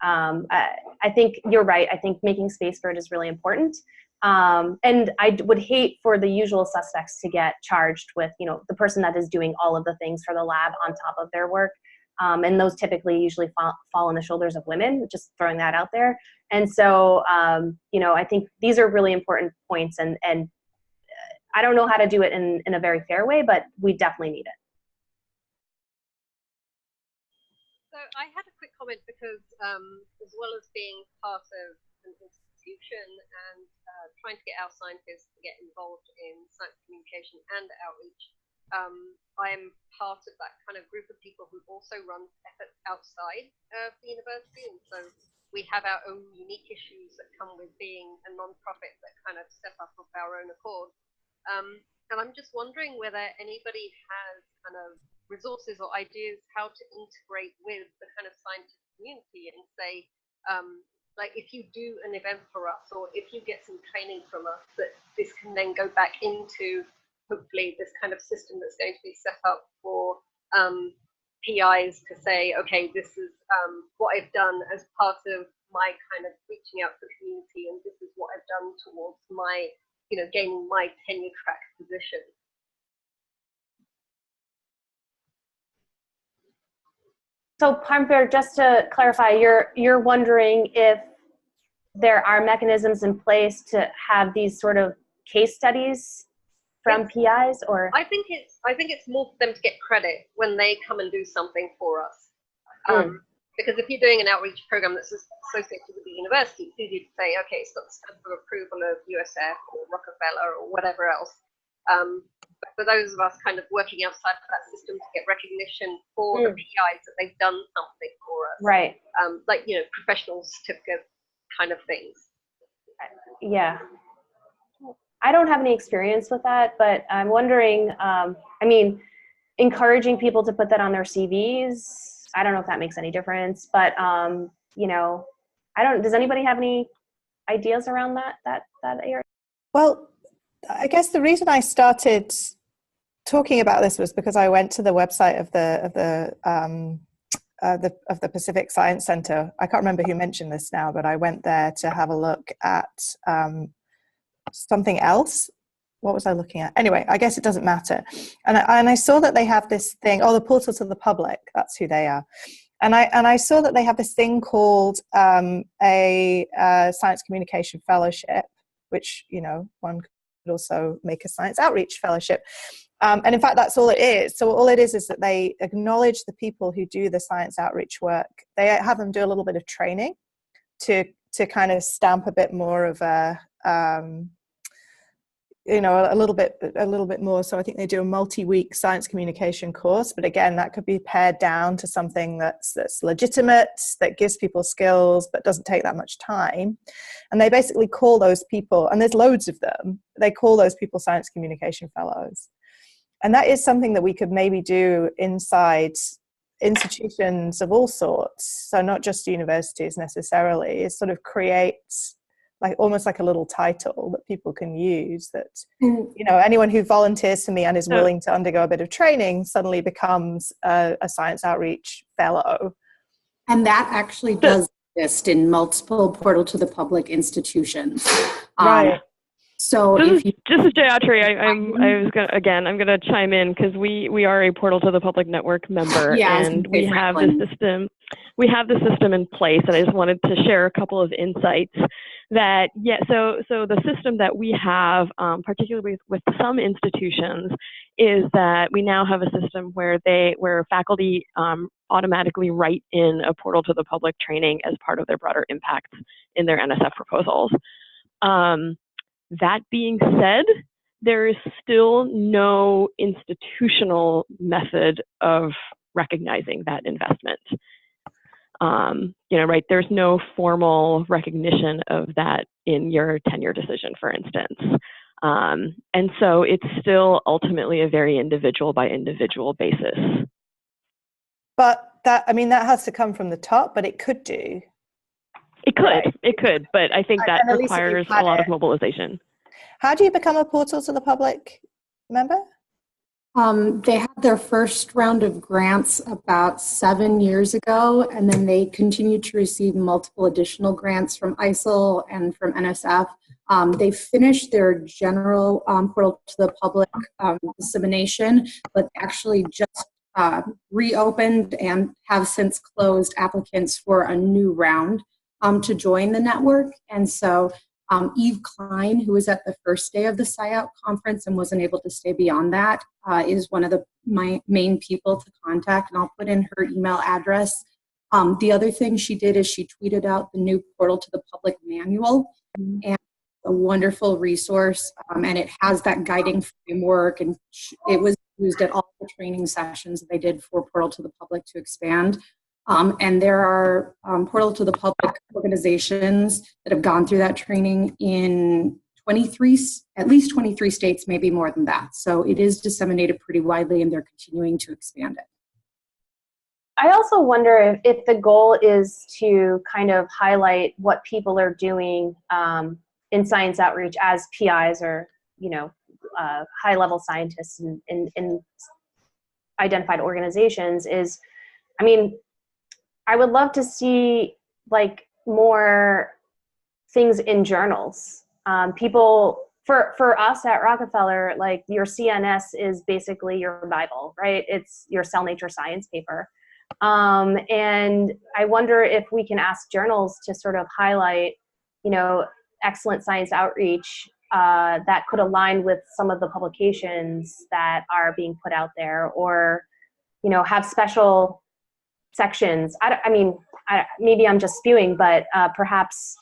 I think you're right. I think making space for it is really important. And I would hate for the usual suspects to get charged with, you know, the person that is doing all of the things for the lab on top of their work. And those typically usually fall on the shoulders of women, just throwing that out there. And so, you know, I think these are really important points, and I don't know how to do it in a very fair way, but we definitely need it. So I had a quick comment because as well as being part of an institution and trying to get our scientists to get involved in science communication and outreach, I am part of that kind of group of people who also run efforts outside of the university. And so we have our own unique issues that come with being a non-profit that kind of set up of our own accord. And I'm just wondering whether anybody has kind of resources or ideas how to integrate with the kind of scientific community and say, like if you do an event for us, or if you get some training from us, that this can then go back into hopefully this kind of system that's going to be set up for PIs to say, okay, this is what I've done as part of my kind of reaching out to the community, and this is what I've done towards my, you know, gaining my tenure track position. So Parmveer, just to clarify, you're wondering if there are mechanisms in place to have these sort of case studies from PIs, or? I think it's more for them to get credit when they come and do something for us. Because if you're doing an outreach program that's associated with the university, it's easy to say, okay, it's got the stamp of approval of USF or Rockefeller or whatever else. But for those of us kind of working outside of that system to get recognition for the PIs that they've done something for us, right? Like, you know, professional certificate kind of things. Yeah. I don't have any experience with that, but I'm wondering, I mean, encouraging people to put that on their CVs, I don't know if that makes any difference, but, you know, does anybody have any ideas around that area? Well, I guess the reason I started talking about this was because I went to the website of the Pacific Science Center. I can't remember who mentioned this now, but I went there to have a look at something else. What was I looking at? Anyway, I guess it doesn't matter. And I saw that they have this thing, the portal to the public, that's who they are. And I saw that they have this thing called a Science Communication Fellowship, which, you know, one could also make a Science Outreach Fellowship. And in fact, that's all it is. So all it is that they acknowledge the people who do the science outreach work. They have them do a little bit of training to kind of stamp a bit more of a, you know, a little bit more. So I think they do a multi-week science communication course, but again, that could be pared down to something that's legitimate, that gives people skills, but doesn't take that much time. And they basically call those people, and there's loads of them, they call those people science communication fellows. And that is something that we could maybe do inside institutions of all sorts. So not just universities necessarily, is sort of create like almost like a little title that people can use, that, you know, anyone who volunteers for me and is willing to undergo a bit of training suddenly becomes a science outreach fellow. And that actually does exist in multiple portal to the public institutions. Right. So this if you is Jayatri. I'm gonna chime in because we are a Portal to the Public Network member, and we have this system. We have the system in place, and I just wanted to share a couple of insights. That so the system that we have, particularly with some institutions, is that we now have a system where faculty automatically write in a Portal to the Public training as part of their broader impact in their NSF proposals. That being said, there is still no institutional method of recognizing that investment. Right? There's no formal recognition of that in your tenure decision, for instance. And so it's still ultimately a very individual by individual basis. But that has to come from the top, but it could do. It could, but I think that requires a lot of mobilization. How do you become a Portal to the Public member? They had their first round of grants about 7 years ago, and then they continued to receive multiple additional grants from ISIL and from NSF. They finished their general Portal to the Public dissemination, but actually just reopened and have since closed applicants for a new round to join the network. And so Eve Klein, who was at the first day of the SciOut conference and wasn't able to stay beyond that, is one of my main people to contact, and I'll put in her email address. The other thing she did is she tweeted out the new Portal to the Public manual, and a wonderful resource, and it has that guiding framework, and it was used at all the training sessions that they did for Portal to the Public to expand. And there are Portal to the Public organizations that have gone through that training in at least 23 states, maybe more than that. So it is disseminated pretty widely, and they're continuing to expand it. I also wonder if the goal is to kind of highlight what people are doing in science outreach as PIs or, high-level scientists in identified organizations is, I would love to see more things in journals. For us at Rockefeller, your CNS is basically your Bible, right? It's your Cell Nature Science paper. And I wonder if we can ask journals to sort of highlight, excellent science outreach that could align with some of the publications that are being put out there, or, have special sections. Maybe I'm just spewing, but perhaps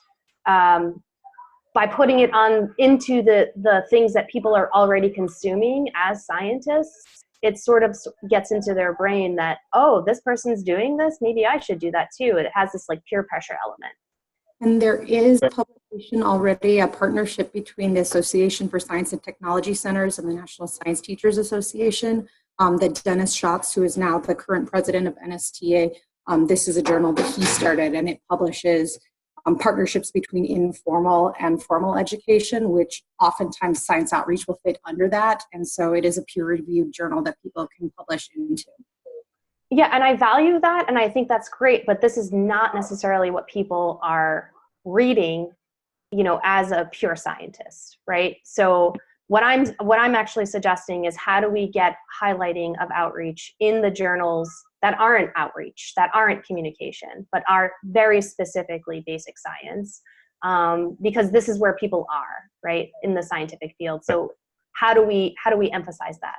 by putting it into the things that people are already consuming as scientists, it sort of gets into their brain that, oh, this person's doing this, maybe I should do that too. It has this peer pressure element. And there is publication already, a partnership between the Association for Science and Technology Centers and the National Science Teachers Association, that Dennis Schatz, who is now the current president of NSTA, this is a journal that he started, and it publishes partnerships between informal and formal education, which oftentimes science outreach will fit under that. And so it is a peer-reviewed journal that people can publish into. Yeah, and I value that, and I think that's great, but this is not necessarily what people are reading, as a pure scientist, right? So what I'm actually suggesting is, how do we get highlighting of outreach in the journals that aren't outreach, that aren't communication, but are very specifically basic science, because this is where people are, right, in the scientific field. So how do we emphasize that?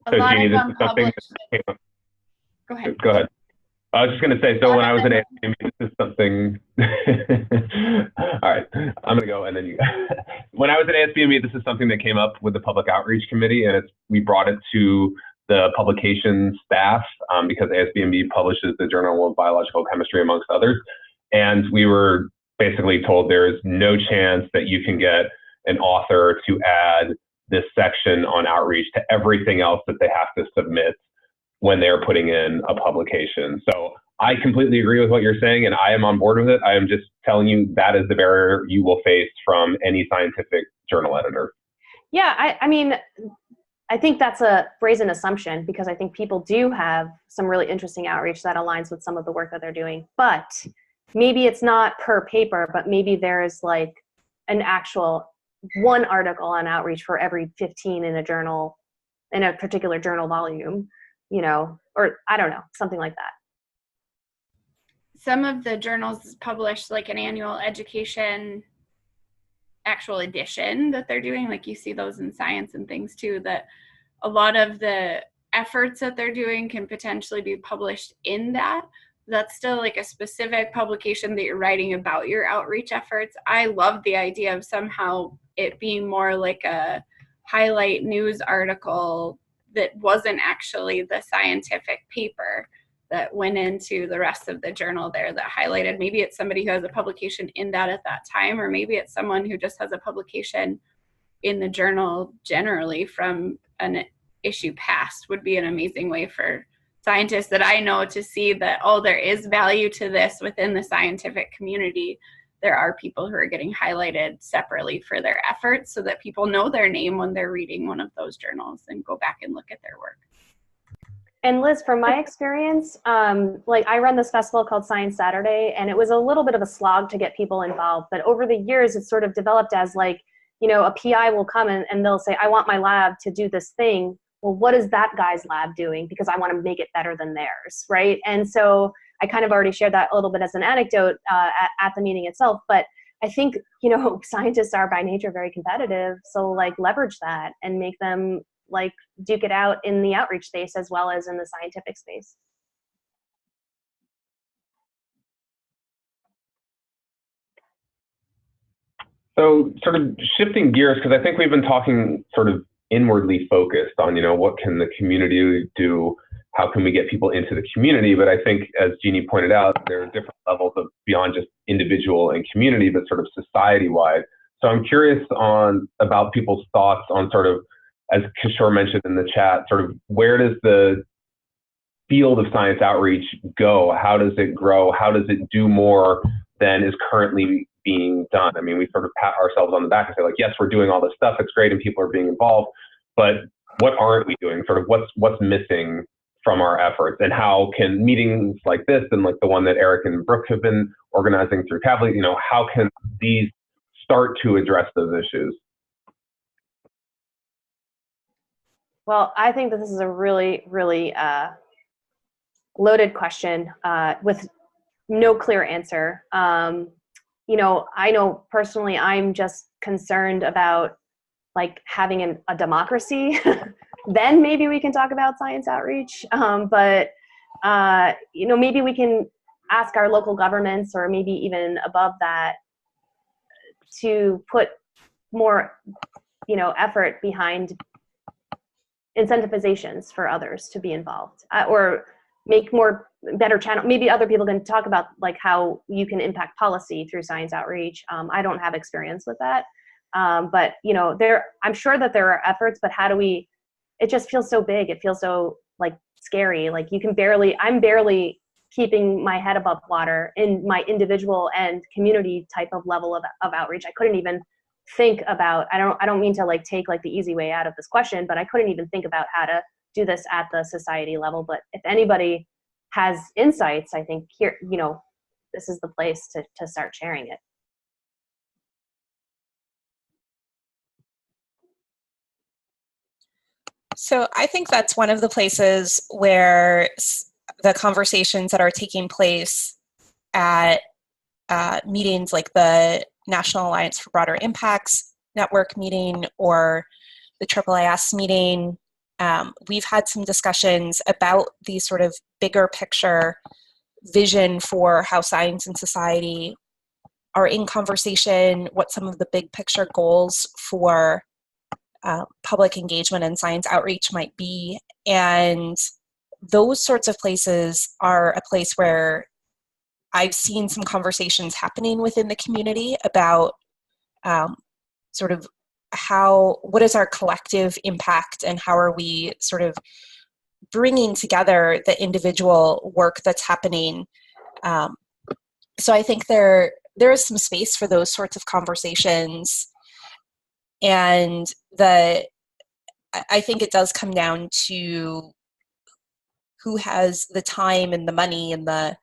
So Jeannie, this is something that came up. Go ahead. Go ahead. I was just going to say, so when I was at ASBME, this is something, all right, I'm going to go and then you, when I was at ASBME, this is something that came up with the Public Outreach Committee, and we brought it to the publication staff because ASBME publishes the Journal of Biological Chemistry, amongst others. And we were basically told there is no chance that you can get an author to add this section on outreach to everything else that they have to submit when they're putting in a publication. So I completely agree with what you're saying, and I am on board with it. I am just telling you that is the barrier you will face from any scientific journal editor. Yeah, I think that's a brazen assumption, because I think people do have some really interesting outreach that aligns with some of the work that they're doing. But maybe it's not per paper, but maybe there's an actual one article on outreach for every 15 in a journal, in a particular journal volume, or I don't know, something like that. Some of the journals publish an annual education actual edition that they're doing. You see those in Science and things too, that a lot of the efforts that they're doing can potentially be published in that. That's still a specific publication that you're writing about your outreach efforts. I love the idea of somehow it being more like a highlight news article that wasn't actually the scientific paper. that went into the rest of the journal there that highlighted. Maybe it's somebody who has a publication in that at that time, or maybe it's someone who just has a publication in the journal generally from an issue past. Would be an amazing way for scientists that I know to see that, oh, there is value to this within the scientific community. There are people who are getting highlighted separately for their efforts so that people know their name when they're reading one of those journals and go back and look at their work. And Liz, from my experience, like I run this festival called Science Saturday, and it was a little bit of a slog to get people involved. But over the years, it's sort of developed as like, you know, a PI will come and they'll say, I want my lab to do this thing. Well, what is that guy's lab doing? Because I want to make it better than theirs, right? And so I kind of already shared that a little bit as an anecdote at the meeting itself. But I think, you know, scientists are by nature very competitive. So like leverage that and make them like duke it out in the outreach space as well as in the scientific space. So sort of shifting gears, because I think we've been talking sort of inwardly focused on, you know, what can the community do? How can we get people into the community? But I think, as Jeannie pointed out, there are different levels of beyond just individual and community, but sort of society-wide. So I'm curious about people's thoughts on sort of, as Kishore mentioned in the chat, sort of where does the field of science outreach go? How does it grow? How does it do more than is currently being done? I mean, we sort of pat ourselves on the back and say, like, yes, we're doing all this stuff, it's great, and people are being involved, but what aren't we doing? Sort of what's missing from our efforts, and how can meetings like this and like the one that Eric and Brooke have been organizing through Kavli, you know, how can these start to address those issues? Well, I think that this is a really, really loaded question with no clear answer. You know, I know personally I'm just concerned about like having a democracy. Then maybe we can talk about science outreach. But you know, maybe we can ask our local governments, or maybe even above that, to put more, you know, effort behind incentivizations for others to be involved, or make better channel. Maybe other people can talk about like how you can impact policy through science outreach. I don't have experience with that, but you know, I'm sure that there are efforts, but how do we? It just feels so big. It feels so like scary. Like I'm barely keeping my head above water in my individual and community type of level of outreach. I couldn't even think about, I don't mean to like take like the easy way out of this question, but I couldn't even think about how to do this at the society level. But if anybody has insights, I think here, you know, this is the place to start sharing it. So I think that's one of the places where the conversations that are taking place at meetings like the National Alliance for Broader Impacts Network meeting or the AAAS meeting, we've had some discussions about the sort of bigger picture vision for how science and society are in conversation, what some of the big picture goals for public engagement and science outreach might be. And those sorts of places are a place where I've seen some conversations happening within the community about sort of what is our collective impact, and how are we sort of bringing together the individual work that's happening. So I think there is some space for those sorts of conversations. And I think it does come down to who has the time and the money and the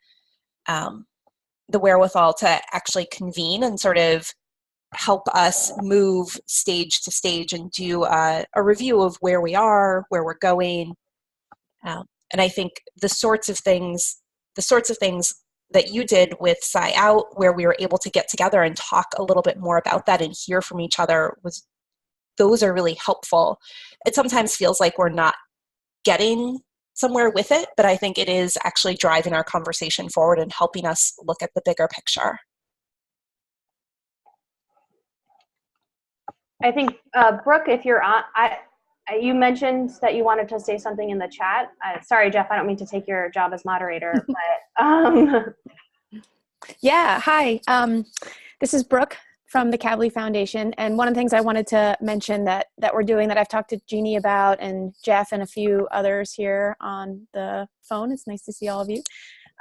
wherewithal to actually convene and sort of help us move stage to stage and do a review of where we are, where we're going. And I think the sorts of things that you did with SciOut, where we were able to get together and talk a little bit more about that and hear from each other, those are really helpful. It sometimes feels like we're not getting somewhere with it, but I think it is actually driving our conversation forward and helping us look at the bigger picture. I think, Brooke, if you're on, You mentioned that you wanted to say something in the chat. Sorry, Jeff, I don't mean to take your job as moderator, but yeah, hi. This is Brooke from the Kavli Foundation, and one of the things I wanted to mention that we're doing, that I've talked to Jeannie about, and Jeff and a few others here on the phone. It's nice to see all of you.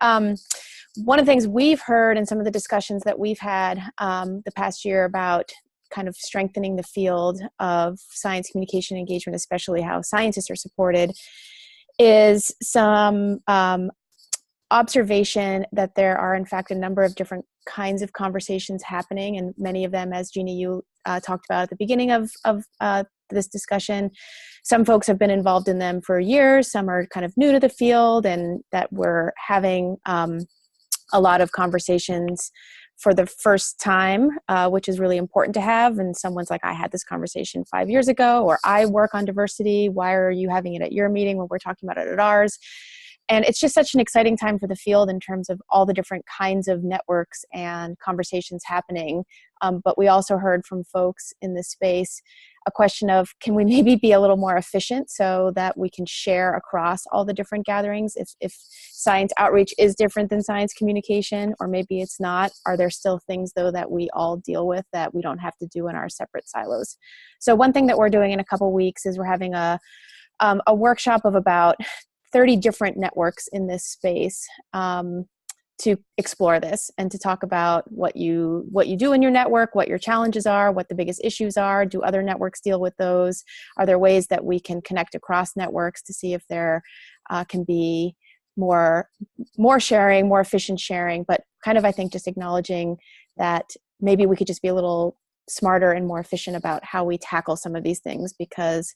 One of the things we've heard in some of the discussions that we've had the past year about kind of strengthening the field of science communication engagement, especially how scientists are supported, is some observation that there are in fact a number of different kinds of conversations happening, and many of them, as Jeannie, you talked about at the beginning of this discussion, some folks have been involved in them for years, some are kind of new to the field, and that we're having a lot of conversations for the first time, which is really important to have. And someone's like, I had this conversation 5 years ago, or I work on diversity. Why are you having it at your meeting when we're talking about it at ours? And it's just such an exciting time for the field in terms of all the different kinds of networks and conversations happening. But we also heard from folks in this space a question of, can we maybe be a little more efficient so that we can share across all the different gatherings? If science outreach is different than science communication, or maybe it's not, are there still things though that we all deal with that we don't have to do in our separate silos? So one thing that we're doing in a couple weeks is we're having a workshop of about 30 different networks in this space to explore this and to talk about what you do in your network, what your challenges are, what the biggest issues are. Do other networks deal with those? Are there ways that we can connect across networks to see if there can be more sharing, more efficient sharing, but kind of, I think, just acknowledging that maybe we could just be a little smarter and more efficient about how we tackle some of these things, because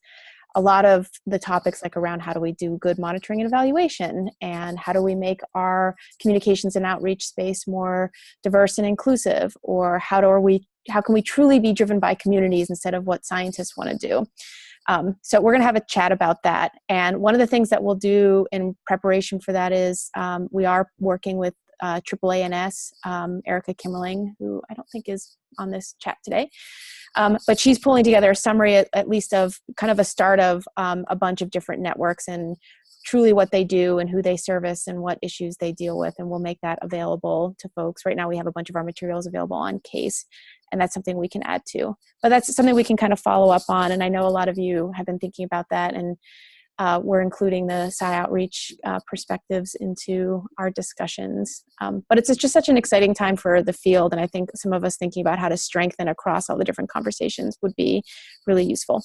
a lot of the topics, like around how do we do good monitoring and evaluation, and how do we make our communications and outreach space more diverse and inclusive, or how can we truly be driven by communities instead of what scientists want to do? So we're going to have a chat about that. And one of the things that we'll do in preparation for that is we are working with AAANS, Erica Kimmerling, who I don't think is on this chat today. But she's pulling together a summary at least of kind of a start of a bunch of different networks and truly what they do and who they service and what issues they deal with. And we'll make that available to folks. Right now we have a bunch of our materials available on CASE, and that's something we can add to. But that's something we can kind of follow up on. And I know a lot of you have been thinking about that, and we're including the SciOut18 perspectives into our discussions. But it's just such an exciting time for the field, and I think some of us thinking about how to strengthen across all the different conversations would be really useful.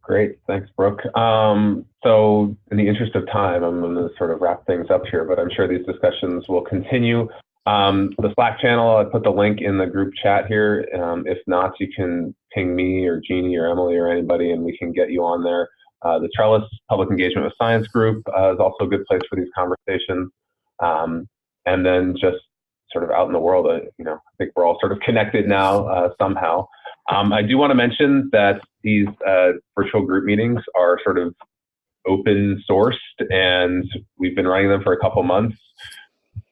Great, thanks, Brooke. So in the interest of time, I'm going to sort of wrap things up here, but I'm sure these discussions will continue. The Slack channel, I put the link in the group chat here. If not, you can ping me or Jeannie or Emily or anybody, and we can get you on there. The Trellis Public Engagement with Science group is also a good place for these conversations. And then just sort of out in the world, I think we're all sort of connected now somehow. I do want to mention that these virtual group meetings are sort of open sourced, and we've been running them for a couple months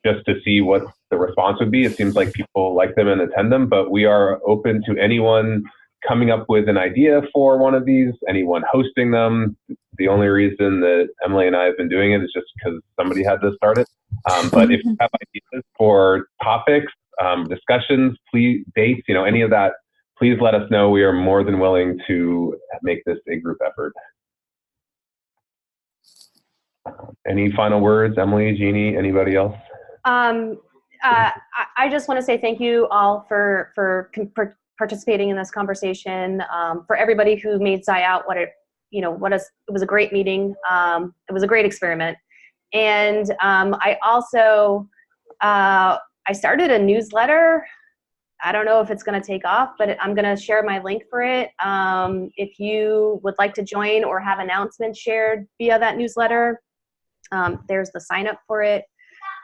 just to see what the response would be. It seems like people like them and attend them, but we are open to anyone coming up with an idea for one of these, anyone hosting them. The only reason that Emily and I have been doing it is just because somebody had to start it. But if you have ideas for topics, discussions, please, dates, any of that, please let us know. We are more than willing to make this a group effort. Any final words, Emily, Jeannie, anybody else? I just want to say thank you all for participating in this conversation. For everybody who made SciOut it was a great meeting. It was a great experiment. And I also I started a newsletter. I don't know if it's going to take off, but I'm going to share my link for it. If you would like to join or have announcements shared via that newsletter, there's the sign up for it.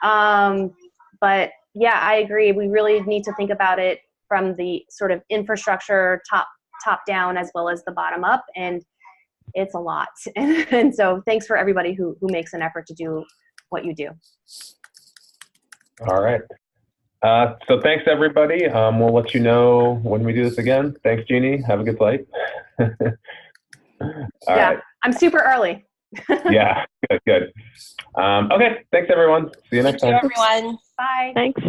But yeah, I agree. We really need to think about it from the sort of infrastructure top down as well as the bottom up. And it's a lot. And so thanks for everybody who makes an effort to do what you do. All right. So thanks, everybody. We'll let you know when we do this again. Thanks, Jeannie. Have a good flight. All right. I'm super early. Yeah, good. Okay, thanks, everyone. See you next time. Thank you, everyone. Bye. Thanks.